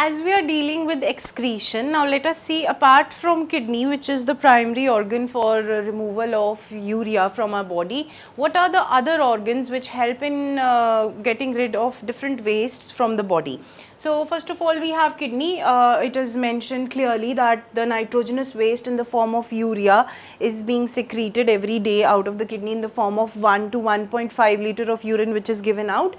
as we are dealing with excretion, now let us see, apart from kidney, which is the primary organ for removal of urea from our body, what are the other organs which help in getting rid of different wastes from the body? So first of all, we have kidney. It is mentioned clearly that the nitrogenous waste in the form of urea is being secreted every day out of the kidney in the form of 1 to 1.5 liter of urine, which is given out.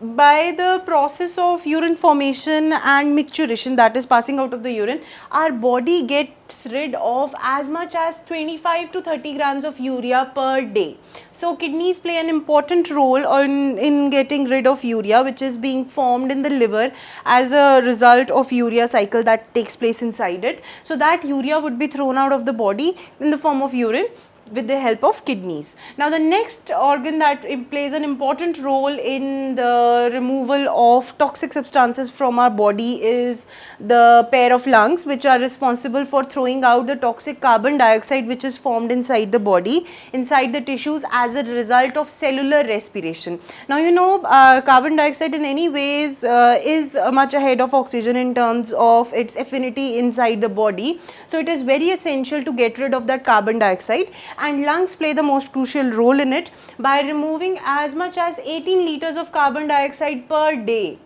By the process of urine formation and micturition, that is passing out of the urine, our body gets rid of as much as 25 to 30 grams of urea per day. So kidneys play an important role in getting rid of urea, which is being formed in the liver as a result of urea cycle that takes place inside it. So that urea would be thrown out of the body in the form of urine with the help of kidneys. Now the next organ that plays an important role in the removal of toxic substances from our body is the pair of lungs, which are responsible for throwing out the toxic carbon dioxide which is formed inside the body, inside the tissues as a result of cellular respiration. Now you know carbon dioxide in any ways is much ahead of oxygen in terms of its affinity inside the body. So it is very essential to get rid of that carbon dioxide, and lungs play the most crucial role in it by removing as much as 18 liters of carbon dioxide per day.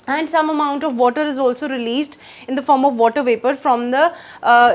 And some amount of water is also released in the form of water vapor from the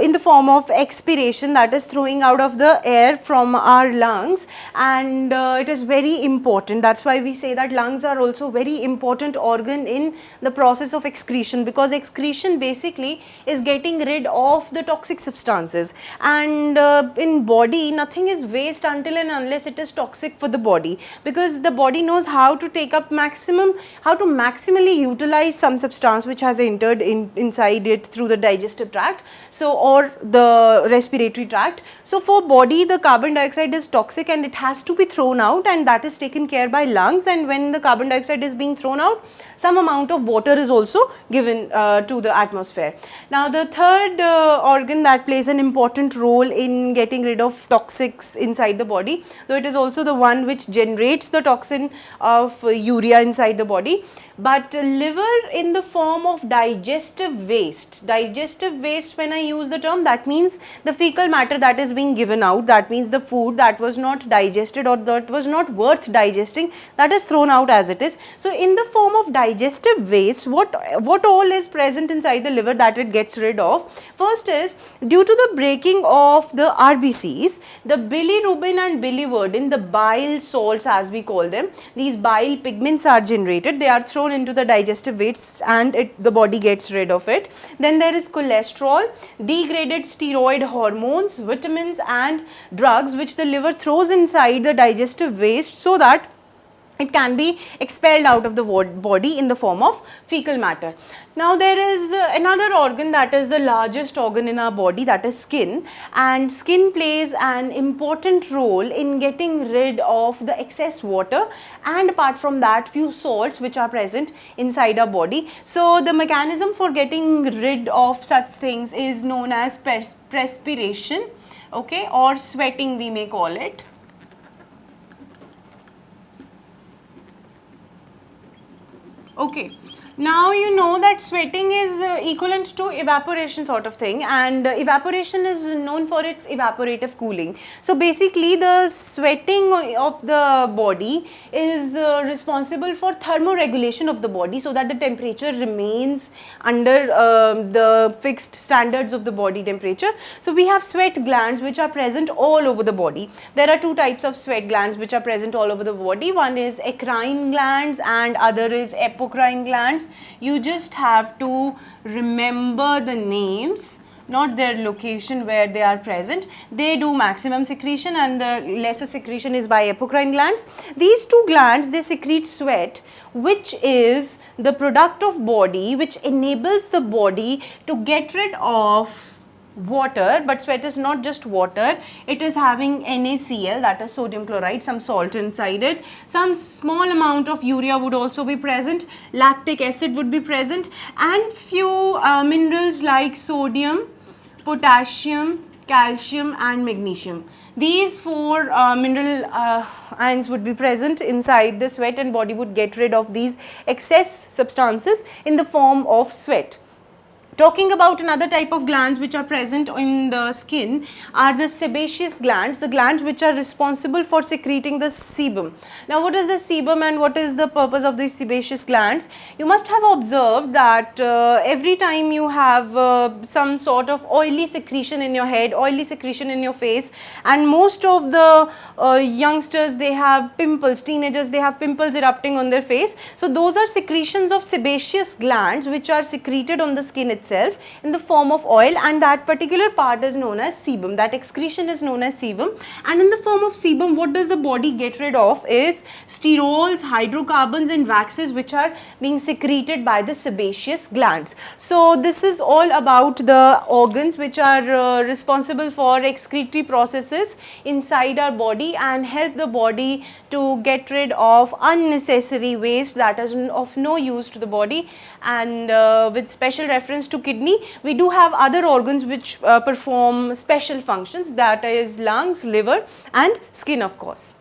in the form of expiration, that is throwing out of the air from our lungs, and it is very important. That's why we say that lungs are also very important organ in the process of excretion, because excretion basically is getting rid of the toxic substances, and in body nothing is waste until and unless it is toxic for the body, because the body knows how to take up how to maximally utilize some substance which has entered inside it through the digestive tract, so or the respiratory tract. So for body the carbon dioxide is toxic and it has to be thrown out, and that is taken care by lungs, and when the carbon dioxide is being thrown out, some amount of water is also given to the atmosphere. Now the third organ that plays an important role in getting rid of toxics inside the body, though it is also the one which generates the toxin of urea inside the body, but liver in the form of digestive waste. Digestive waste, when I use the term, that means the fecal matter that is being given out, that means the food that was not digested or that was not worth digesting, that is thrown out as it is. So in the form of digestive waste, what all is present inside the liver that it gets rid of? First is, due to the breaking of the RBCs, the bilirubin and biliverdin, the bile salts as we call them, these bile pigments are generated, they are thrown into the digestive waste and the body gets rid of it. Then there is cholesterol, degraded steroid hormones, vitamins and drugs which the liver throws inside the digestive waste so that it can be expelled out of the body in the form of fecal matter. Now there is another organ that is the largest organ in our body, that is skin, and skin plays an important role in getting rid of the excess water and apart from that few salts which are present inside our body. So the mechanism for getting rid of such things is known as perspiration, okay, or sweating we may call it. Okay, now you know that sweating is equivalent to evaporation sort of thing, and evaporation is known for its evaporative cooling. So basically the sweating of the body is responsible for thermoregulation of the body so that the temperature remains under the fixed standards of the body temperature. So we have sweat glands which are present all over the body. There are two types of sweat glands which are present all over the body. One is eccrine glands and other is apocrine glands. You just have to remember the names, not their location where they are present. They do maximum secretion and the lesser secretion is by apocrine glands. These two glands, they secrete sweat, which is the product of body which enables the body to get rid of water. But sweat is not just water, it is having NaCl, that is sodium chloride, some salt inside it, some small amount of urea would also be present, lactic acid would be present, and few minerals like sodium, potassium, calcium and magnesium. These four mineral ions would be present inside the sweat, and body would get rid of these excess substances in the form of sweat. Talking about another type of glands which are present in the skin are the sebaceous glands, the glands which are responsible for secreting the sebum. Now, what is the sebum and what is the purpose of these sebaceous glands? You must have observed that every time you have some sort of oily secretion in your head, oily secretion in your face, and most of the youngsters, they have pimples, teenagers, they have pimples erupting on their face. So, those are secretions of sebaceous glands which are secreted on the skin itself in the form of oil, and that particular part is known as sebum. That excretion is known as sebum, and in the form of sebum, what does the body get rid of is sterols, hydrocarbons and waxes which are being secreted by the sebaceous glands. So, this is all about the organs which are responsible for excretory processes inside our body and help the body to get rid of unnecessary waste that is of no use to the body. And with special reference to kidney, we do have other organs which perform special functions, that is lungs, liver and skin, of course.